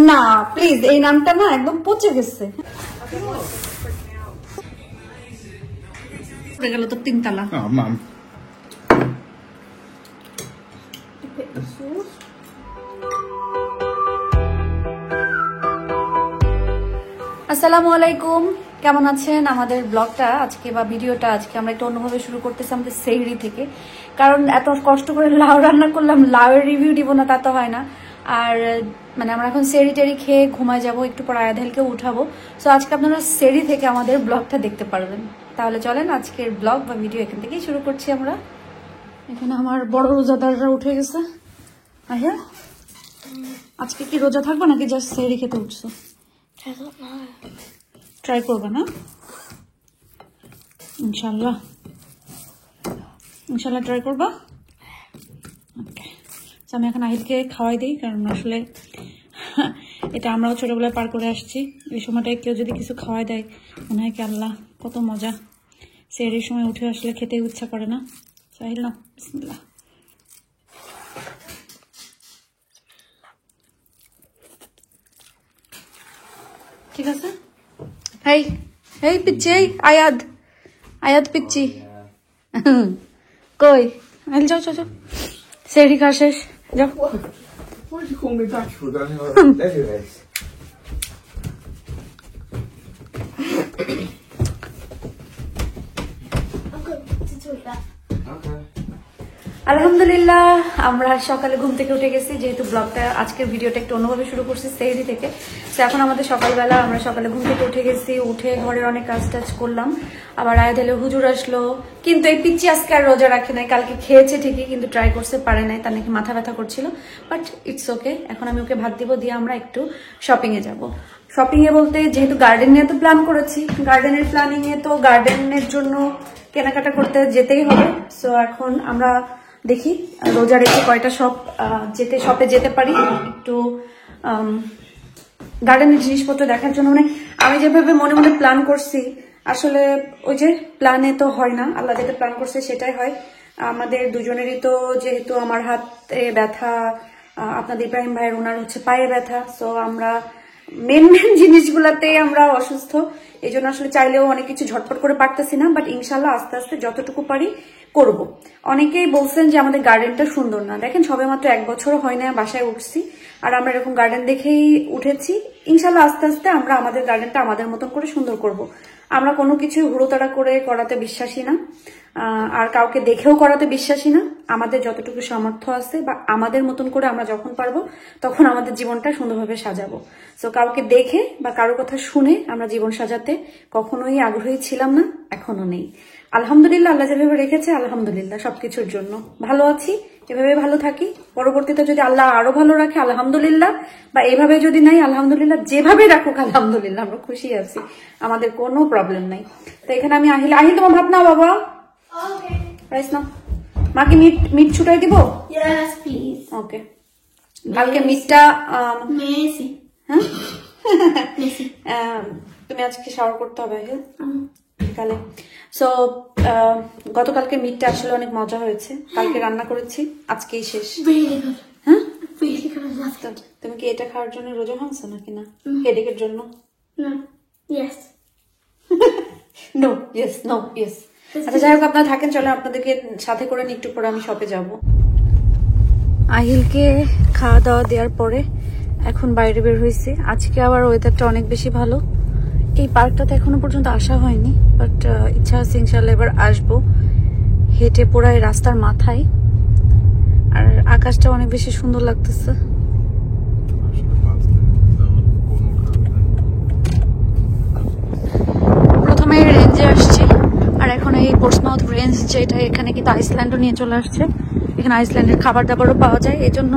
না প্লিজ, এই নামটা না একদম পচে গেছে। গেল তো 3 তালা। আসসালামু আলাইকুম, কেমন আছেন? আমাদের ব্লগটা আজকে বা ভিডিওটা আজকে আমরা একটু অন্যভাবে শুরু করতেছি আমাদের সেহরি থেকে। কারণ এত কষ্ট করে লাউ রান্না করলাম, লাউয়ের রিভিউ দিব না তা তো হয় না। আর মানে আমরা এখন সেহরি টেরি খেয়ে ঘুমায় যাবো, একটু পর আয়াদেলকে উঠাবো। সো আজকে আপনারা সেহরি থেকে আমাদের ব্লগটা দেখতে পারবেন। তাহলে চলেন আজকের ব্লগ বা ভিডিও এখান থেকেই শুরু করছি আমরা। এখানে আমার বড় রোজাদাররা উঠে গেছে। আয়া আজকে কি রোজা থাকবো নাকি জাস্ট সেহরি খেতে উঠছো? ট্রাই করবে না? ইনশাল্লাহ ইনশাল্লাহ ট্রাই করবা। ওকে, আমি এখন আহিলকে খাওয়াই দিই, কারণ আসলে এটা আমরাও ছোটবেলায় পার করে আসছি। এই সময়টায় কেউ যদি কিছু খাওয়াই দেয় মনে হয় কি আল্লাহ কত মজা। সেহরির সময় উঠে আসলে খেতে ইচ্ছা করে না। আহিল না, বিসমিল্লাহ। ঠিক আছে। হেই হেই পিচ্ছি, এই আয়াদ পিচ্ছি কই? আহিল যাও যাও যাও, সেহরি খাওয়া শেষ, যাও। Je komt met dagvoer, dan is het geweest. আলহামদুলিল্লাহ আমরা সকালে ঘুম থেকে উঠে গেছি, যেহেতু ব্লগটা আজকের ভিডিওটা একটু অন্যভাবে শুরু করছি সেহরি থেকে। তো এখন আমাদের সকালবেলা, আমরা সকালে ঘুম থেকে উঠে গেছি, উঠে ঘরের অনেক কাজ টাজ করলাম। আবার আয়াদেলে হুজুর আসলো, কিন্তু এই পিচ্ছি আজকে আর রোজা রাখে নাই। কালকে খেয়েছে ঠিকই, কিন্তু ট্রাই করতে পারে নাই, তার নাকি মাথা ব্যথা করছিল। But it's okay. এখন আমি ওকে ভাত দিব, দিয়ে আমরা একটু শপিং এ যাব। শপিং এ বলতে যেহেতু গার্ডেন নিয়ে তো প্ল্যান করেছি, গার্ডেনের প্ল্যানিং এ তো গার্ডেনের জন্য কেনাকাটা করতে যেতেই হবে। সো এখন আমরা দেখি রোজা রেখে কয়টা শপে যেতে পারি একটু গার্ডেনের জিনিসপত্র দেখার জন্য। মানে আমি যেভাবে মনে মনে প্ল্যান করছি, আসলে ওই যে প্ল্যানে তো হয় না, আল্লাহ যেটা প্ল্যান করছে সেটাই হয়। আমাদের দুজনেরই তো, যেহেতু আমার হাতে ব্যথা, আপনাদের ইব্রাহিম ভাইয়ের ওনার হচ্ছে পায়ে ব্যথা। সো আমরা মেন জিনিসগুলাতে আমরা অসুস্থ, এই জন্য আসলে চাইলেও অনেক কিছু ঝটপট করে পারতেছি না। বাট ইনশাল্লাহ আস্তে আস্তে যতটুকু পারি করব। অনেকেই বলছেন যে আমাদের গার্ডেনটা সুন্দর না। দেখেন সবে মাত্র 1 বছরও হয় না বাসায় উঠছি, আর আমরা এরকম গার্ডেন দেখেই উঠেছি। ইনশাল্লাহ আস্তে আস্তে আমরা আমাদের গার্ডেনটা আমাদের মতন করে সুন্দর করব। আমরা কোনো কিছু হুড়োতাড়া করে করাতে বিশ্বাসী না, আর কাউকে দেখেও করাতে বিশ্বাসী না। আমাদের যতটুকু সামর্থ্য আছে বা আমাদের মতন করে আমরা যখন পারবো তখন আমাদের জীবনটা সুন্দরভাবে সাজাবো। সো কাউকে দেখে বা কারোর কথা শুনে আমরা জীবন সাজাতে কখনোই আগ্রহী ছিলাম না, এখনো নেই। আলহামদুলিল্লাহ আল্লাহ যেভাবে রেখেছে, আলহামদুলিল্লাহ সবকিছুর জন্য ভালো আছি। এভাবে ভালো থাকি, পরবর্তীতে যদি আল্লাহ আরো ভালো রাখে আলহামদুলিল্লাহ, বা এভাবে যদি নাই আলহামদুলিল্লাহ, যেভাবে রাখুক আলহামদুলিল্লাহ, আমরা খুশি আছি, আমাদের কোনো প্রবলেম নাই। তো এখানে আমি আহিল তোমার ভাত নাও বাবা, রাইস নাও। মাকে মিট ছুটাই দিব? Yes, please. ওকে। কালকে মিটটা Messi. হ্যাঁ Messi. তুমি আজকে শাওয়ার করতে হবে কালে। সো গতকালকে মিটটা আসলে অনেক মজা হয়েছে, কালকে রান্না করেছি, আজকেই শেষ। Really good. হ্যাঁ Really good. I love it. তুমি কি এটা খাওয়ার জন্য রোজা ভাঙছো নাকি না? হেডেকের জন্য? No. Yes. No yes, no yes. আচ্ছা যাই হোক, আপনারা থাকেন, চলে আপনাদেরকে সাথে করে নিয়ে একটু পরে আমি শপে যাব। আহিলকে খাওয়া দাওয়া দেওয়ার পরে এখন বাইরে বের হয়েছি। আজকে আবার ওয়েদারটা অনেক বেশি ভালো। এই পার্কটাতে এখনো পর্যন্ত আসা হয়নি, বাট ইচ্ছা আছে ইনশাল্লাহ এবার আসবো। হেঁটে পোড়ায় রাস্তার মাথায়, আর আকাশটা অনেক বেশি সুন্দর লাগতেছে। প্রথমে রেঞ্জে আসছি, আর এখন এই পোর্টসমাউথ রেঞ্জ, যেটা এখানে কিন্তু আইসল্যান্ডও নিয়ে চলে আসছে। এখানে আইসল্যান্ডের খাবার দাবারও পাওয়া যায়, এই জন্য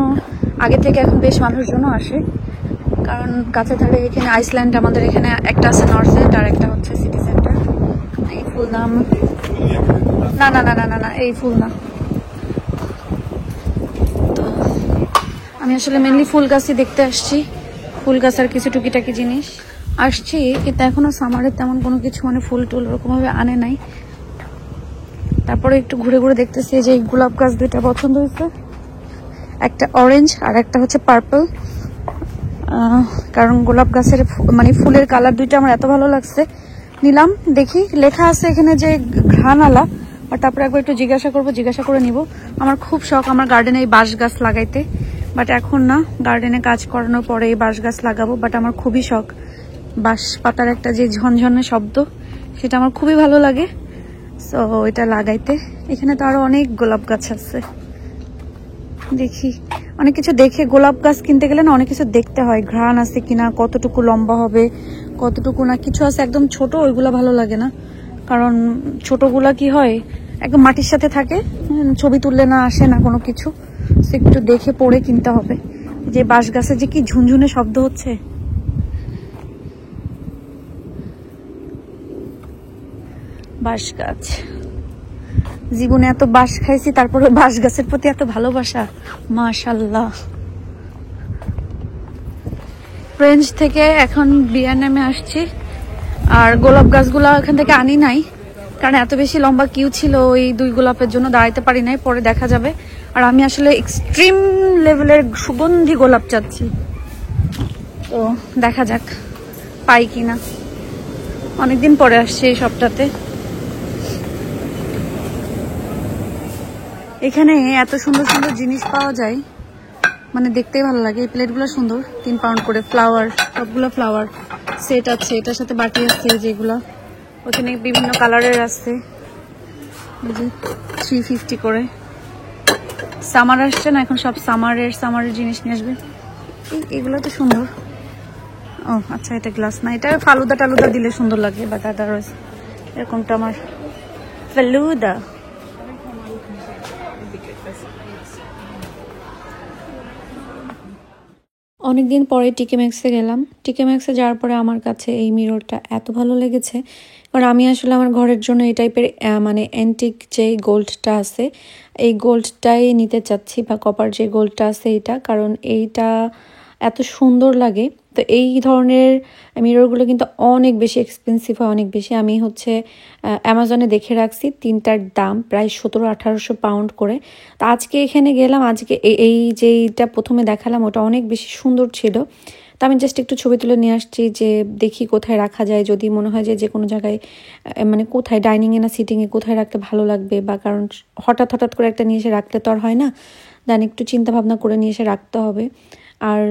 আগে থেকে এখন বেশ মানুষজনও আসে। কারণ কাছে ধারে এখানে আইসল্যান্ড আমাদের এখানে একটা আছে নর্থ এন্ড, আর একটা হচ্ছে সিটি সেন্টার। এই ফুল নাম না না না না না না এই ফুল না। তো আমি আসলে মেনলি ফুল গাছই দেখতে আসছি, ফুল গাছ আর কিছু টুকিটাকি জিনিস আসছি, কিন্তু এখনো সামারের তেমন কোনো কিছু মানে ফুল টুল ওরকম ভাবে আনে নাই। তারপরে একটু ঘুরে ঘুরে দেখতেছি যে এই গোলাপ গাছ দুইটা পছন্দ হয়েছে, একটা অরেঞ্জ আর একটা হচ্ছে পার্পল। কারণ গোলাপ গাছের মানে ফুলের কালার দুইটা আমার এত ভালো লাগছে, নিলাম। দেখি লেখা আছে এখানে যে ঘ্রাণালা, আর তারপরে একবার একটু জিজ্ঞাসা করে নিব। আমার খুব শখ আমার গার্ডেনে এই বাঁশ গাছ লাগাইতে, বাট এখন না, গার্ডেনে কাজ করানোর পরে এই বাঁশ গাছ লাগাবো। বাট আমার খুবই শখ বাঁশ পাতার একটা যে ঝনঝনে শব্দ, সেটা আমার খুবই ভালো লাগে। সো এটা লাগাইতে। এখানে তো আরো অনেক গোলাপ গাছ আছে, দেখি অনেক কিছু দেখে। গোলাপ গাছ কিনতে গেলে না অনেক কিছু দেখতে হয়, ঘ্রাণ আছে কিনা, কতটুকু লম্বা হবে, কতটুকু না। কিছু আছে একদম ছোট, ওইগুলা ভালো লাগে না, কারণ ছোটগুলা কি হয় একদম মাটির সাথে থাকে, ছবি তুললে না আসে না কোনো কিছু। একটু দেখে পড়ে কিনতে হবে। যে বাঁশ গাছে যে কি ঝুনঝুনে শব্দ হচ্ছে, বাঁশ গাছ। জীবনে এত বাঁশ খাইছি, তারপরে বাঁশ গাছের প্রতি এত ভালোবাসা, মাশাআল্লাহ। ফ্রেঞ্চ থেকে এখন বিয়ারনামে আসছি, আর গোলাপ গাছগুলা এখান থেকে আনি নাই, কারণ এত বেশি লম্বা কিউ ছিল, ওই 2 গোলাপের জন্য দাঁড়াইতে পারি নাই, পরে দেখা যাবে। আর আমি আসলে এক্সট্রিম লেভেলের সুগন্ধি গোলাপ চাচ্ছি, তো দেখা যাক পাই কিনা। অনেকদিন পরে আসছে এই সপ্তাহে। এখানে এত সুন্দর সুন্দর জিনিস পাওয়া যায়, মানে দেখতেই ভালো লাগে। এই প্লেটগুলো সুন্দর, 3 পাউন্ড করে। ফ্লাওয়ার, সবগুলো ফ্লাওয়ার সেট আছে, এটার সাথে বাটি আছে যেগুলা, ওখানে বিভিন্ন কালারের আছে, 350 করে। সামার আসছে না, এখন সব সামারের জিনিস নিয়ে আসবে। এগুলো তো সুন্দর। ও আচ্ছা, এটা গ্লাস না, এটা ফালুদা টালুদা দিলে সুন্দর লাগে, বাট আদারওয়াইজ এরকমটা আমার ফালুদা। অনেকদিন পরে টিকে ম্যাক্সে গেলাম। টিকে ম্যাক্সে যাওয়ার পরে আমার কাছে এই মিররটা এত ভালো লেগেছে, কারণ আমি আসলে আমার ঘরের জন্য এই টাইপের মানে অ্যান্টিক যে গোল্ডটা আছে, এই গোল্ডটাই নিতে চাচ্ছি, বা কপার যে গোল্ডটা আছে এটা, কারণ এইটা এত সুন্দর লাগে। তো এই ধরনের মিররগুলো কিন্তু অনেক বেশি এক্সপেন্সিভ হয়, অনেক বেশি। আমি অ্যামাজনে দেখে রাখছি, 3টার দাম প্রায় 1700-1800 পাউন্ড করে। তো আজকে এখানে গেলাম, আজকে এই যেটা প্রথমে দেখালাম ওটা অনেক বেশি সুন্দর ছিল। তো আমি জাস্ট একটু ছবি তুলে নিয়ে আসছি, যে দেখি কোথায় রাখা যায়, যদি মনে হয় যে কোনো জায়গায়, মানে কোথায়, ডাইনিংয়ে না সিটিংয়ে, কোথায় রাখতে ভালো লাগবে। বা কারণ হঠাৎ করে একটা নিয়ে এসে রাখলে তো আর হয় না, দেন একটু চিন্তা ভাবনা করে নিয়ে এসে রাখতে হবে। আর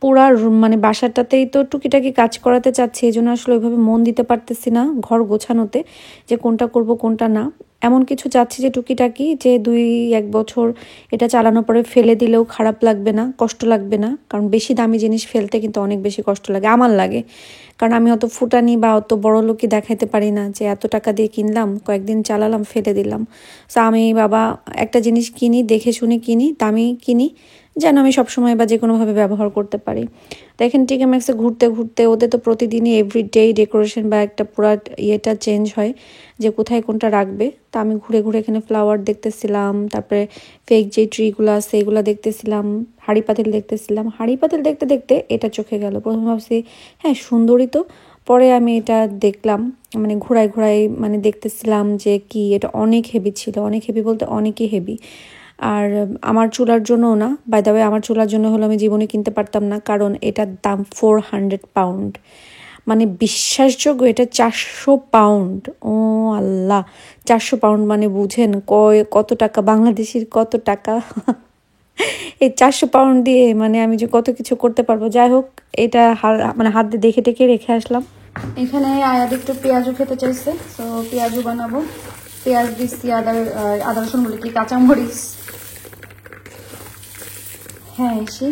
পুরা মানে বাসাটাতেই তো টুকিটাকি কাজ করাতে চাচ্ছি, এই জন্য আসলে ওইভাবে মন দিতে পারতেছি না ঘর গোছানোতে, যে কোনটা করব কোনটা না। এমন কিছু চাচ্ছি যে টুকিটাকি, যে 2-1 বছর এটা চালানোর পরে ফেলে দিলেও খারাপ লাগবে না, কষ্ট লাগবে না। কারণ বেশি দামি জিনিস ফেলতে কিন্তু অনেক বেশি কষ্ট লাগে, আমার লাগে। কারণ আমি অত ফুটানি বা অত বড় লোকই দেখাইতে পারি না, যে এত টাকা দিয়ে কিনলাম, কয়েকদিন চালালাম, ফেলে দিলাম। সো আমি বাবা একটা জিনিস কিনি, দেখে শুনে কিনি, দামি কিনি, যেন আমি সবসময় বা যে কোনোভাবে ব্যবহার করতে পারি। দেখেন টিকে ম্যাক্সে ঘুরতে ঘুরতে, ওদের তো প্রতিদিনই এভরিডে ডেকোরেশন বা একটা পুরা ইয়েটা চেঞ্জ হয়, যে কোথায় কোনটা রাখবে। তা আমি ঘুরে ঘুরে এখানে ফ্লাওয়ার দেখতেছিলাম, তারপরে ফেক যে ট্রিগুলো আছে এগুলো দেখতেছিলাম, হাঁড়ি পাতিল দেখতেছিলাম। হাঁড়ি পাতিল দেখতে দেখতে এটা চোখে গেল, প্রথমে ভাবছি হ্যাঁ সুন্দরই তো, পরে আমি এটা দেখলাম, মানে ঘোরায় মানে দেখতেছিলাম যে কি এটা অনেক হেভি ছিল, অনেক হেভি বলতে অনেকই হেভি। আর আমার চুলার জন্যও না, বাই দ্য ওয়ে, আমার চুলার জন্য হলো আমি জীবনে কিনতে পারতাম না, কারণ এটার দাম 400 পাউন্ড, মানে বিশ্বাসযোগ্য এটা 400 পাউন্ড। ও আল্লাহ, 400 পাউন্ড মানে বুঝেন কত টাকা, বাংলাদেশের কত টাকা। এই 400 পাউন্ড দিয়ে মানে আমি যে কত কিছু করতে পারবো। যাই হোক, এটা মানে হাত দিয়ে দেখে টেকে রেখে আসলাম। এখানে আয়াদ একটু পেঁয়াজু খেতে চাইছে, তো পেঁয়াজু বানাবো। পেঁয়াজ দিচ্ছি, আদা রসুন বলে কি, কাঁচামরিচ। হ্যাঁ ইসি,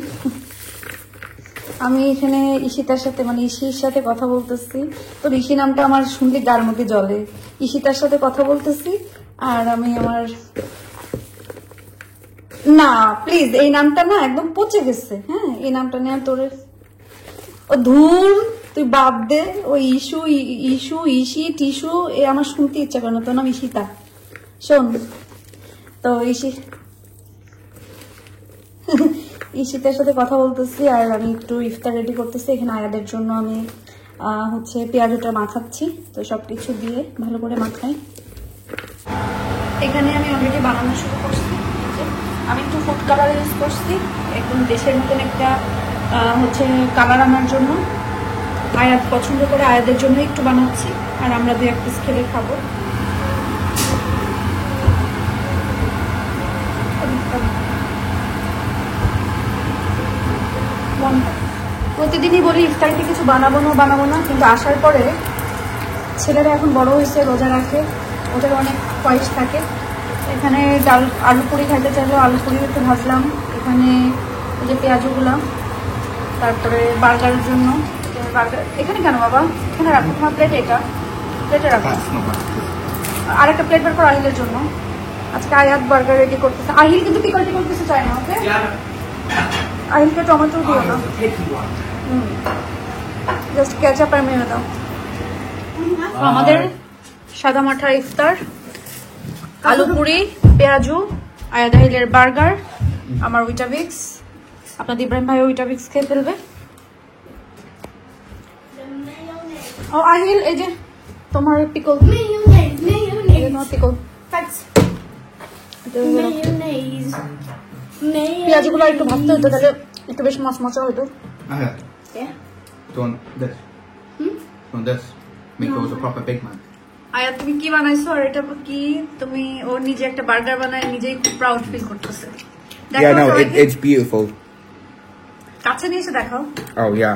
আমি এখানে ঈশিতার সাথে, মানে ইসির সাথে কথা বলতেছি। তো ইসি নামটা আমার শুনলে গার মধ্যে জ্বলে। ঈশিতার সাথে কথা বলতেছি, আর আমি আমার, না প্লিজ এই নামটা না একদম পচে গেছে। হ্যাঁ, এই নামটা নিয়ে তোর ও ধুর, তুই বাদ দে। ওই ইস্যু ইসি টিস্যু এ আমার শুনতে ইচ্ছা করে না। তোর নাম ঈশিতা, শোন। তো ঈশিতার সাথে কথা বলতেছি, আর আমি একটু ইফতার রেডি করতেছি। এখানে আয়াদের জন্য আমি পেঁয়াজটা মাখাচ্ছি। তো সবকিছু দিয়ে ভালো করে মাখাই। এখানে আমি অলরেডি বানানো শুরু করছি। আমি একটু ফুড কালার ইউজ করছি, একদম দেশের মতন একটা হচ্ছে কালার আনার জন্য। আয়াত পছন্দ করে, আয়াদের জন্য একটু বানাচ্ছি, আর আমরা 2-1 পিস খেলে খাবো। প্রতিদিনই বলি ইফতারিতে কিছু বানাবো না, কিন্তু আসার পরে ছেলেরা এখন বড় হয়েছে, রোজা রাখে, ওদের অনেক পয়স থাকে। এখানে ডাল আলু পুরি খাইতে চাইলো, আলু পুরি একটু ভাজলাম। এখানে এই যে পেঁয়াজগুলো, তারপরে বার্গারের জন্য বার্গার। এখানে কেন বাবা? এখানে রাখো তোমার প্লেটে, এটা প্লেটে রাখো। That's not bad. আর একটা প্লেট বার করো আহিলের জন্য। আজকে আয়াত বার্গার রেডি করতেছে। আহিল কিন্তু পিকলটি করতেছে চায় না, ওকে? আহিলকে টমেটো দিও না, জাস্ট কেচাপ আর মেরে দাও। আমাদের সাদা মাঠা ইফতার, আলু পুরি, পেঁয়াজু, আয়াত আহিলের বার্গার, আমার উইটাবিক্স। আপনাদের ইব্রাহিম ভাই উইটাবিক্স খেয়ে ফেলবে। ও আহিল, এই যে তোমার pickle, Mayonnaise. Pickle. Thanks. Mayonnaise. পেঁয়াজগুলো একটু ভাজতে হতো, তাহলে একটু বেশ মচমচা হতো। Yeah. Do you want this? Do you want this? Make those a proper big man. আয়াত তুমি কি বানাইছো? আর এটা কি তুমি? ও নিজে একটা বার্গার বানায় নিজেই খুব প্রাউড ফিল করতেছে। Yeah, no, সবাইকে। it's beautiful. কাছে নিয়ে এসে দেখাও। Oh, yeah.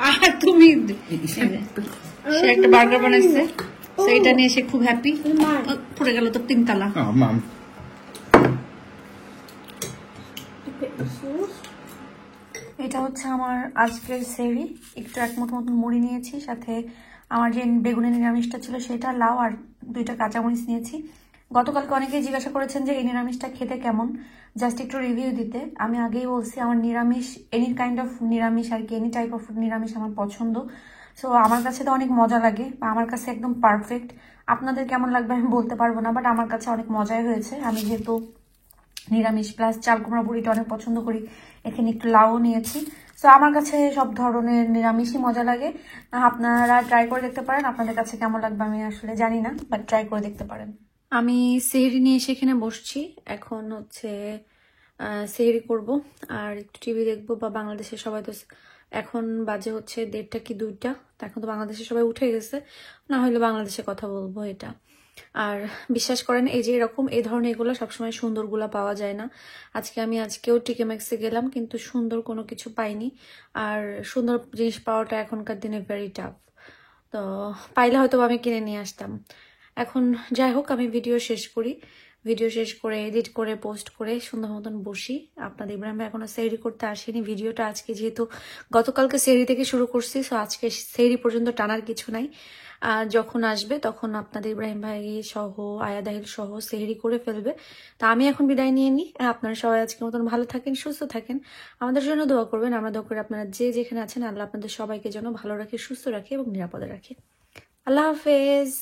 আর তুমি সে একটা বার্গার বানাইছে, সেইটা নিয়ে সে খুব হ্যাপি। পড়ে গেল তো 3 তালা। Oh, mum. Pick the sauce. এটা হচ্ছে আমার আজকের সেহরি। একটু 1 মুঠো মতন মুড়ি নিয়েছি, সাথে আমার যে বেগুনের নিরামিষটা ছিল সেটা, লাউ আর 2টা কাঁচামরিচ নিয়েছি। গতকালকে অনেকেই জিজ্ঞাসা করেছেন যে এই নিরামিষটা খেতে কেমন, জাস্ট একটু রিভিউ দিতে। আমি আগেই বলছি আমার নিরামিষ, এনি কাইন্ড অফ নিরামিষ আর কি, এনি টাইপ অফ নিরামিষ আমার পছন্দ। সো আমার কাছে তো অনেক মজা লাগে, বা আমার কাছে একদম পারফেক্ট। আপনাদের কেমন লাগবে আমি বলতে পারবো না, বাট আমার কাছে অনেক মজাই হয়েছে। আমি যেহেতু নিরামিষ প্লাস চাল কুমড়া বড়িটা অনেক পছন্দ করি, এখানে একটু লাউ নিয়েছি। সো আমার কাছে সব ধরনের নিরামিষই মজা লাগে। আপনারা ট্রাই করে দেখতে পারেন, আপনাদের কাছে কেমন লাগবে আমি আসলে জানি না, বাট ট্রাই করে দেখতে পারেন। আমি সেহরি নিয়ে এসে এখানে বসছি। এখন হচ্ছে সেহরি করব আর একটু টিভি দেখবো, বা বাংলাদেশে সবাই তো এখন বাজে হচ্ছে 1:30 কি 2টা, এখন তো বাংলাদেশে সবাই উঠে গেছে, না হলে বাংলাদেশে কথা বলবো এটা। আর বিশ্বাস করেন এই যে এরকম এই ধরনের এগুলো সবসময় সুন্দরগুলা পাওয়া যায় না। আজকেও টিকে ম্যাক্সে গেলাম, কিন্তু সুন্দর কোনো কিছু পাইনি। আর সুন্দর জিনিস পাওয়াটা এখনকার দিনে ভেরি টাফ। তো পাইলে হয়তো আমি কিনে নিয়ে আসতাম। এখন যাই হোক, আমি ভিডিও শেষ করে এডিট করে পোস্ট করে সুন্দর মতন বসি। আপনাদের ইব্রাহিম ভাই এখনো সেহরি করতে আসেনি। ভিডিওটা আজকে যেহেতু গতকালকে সেহরি থেকে শুরু করছি, সো আজকে সেহরি পর্যন্ত টানার কিছু নাই। যখন আসবে তখন আপনাদের ইব্রাহিম ভাই সহ আয়া দাহিল সহ সেহরি করে ফেলবে। তা আমি এখন বিদায় নিয়ে নিই। আপনারা সবাই আজকের মতন ভালো থাকেন, সুস্থ থাকেন, আমাদের জন্য দোয়া করবেন। আমরা দোয়া করি আপনারা যে যেখানে আছেন আল্লাহ আপনাদের সবাইকে যেন ভালো রাখে, সুস্থ রাখে এবং নিরাপদে রাখে। আল্লাহ হাফেজ।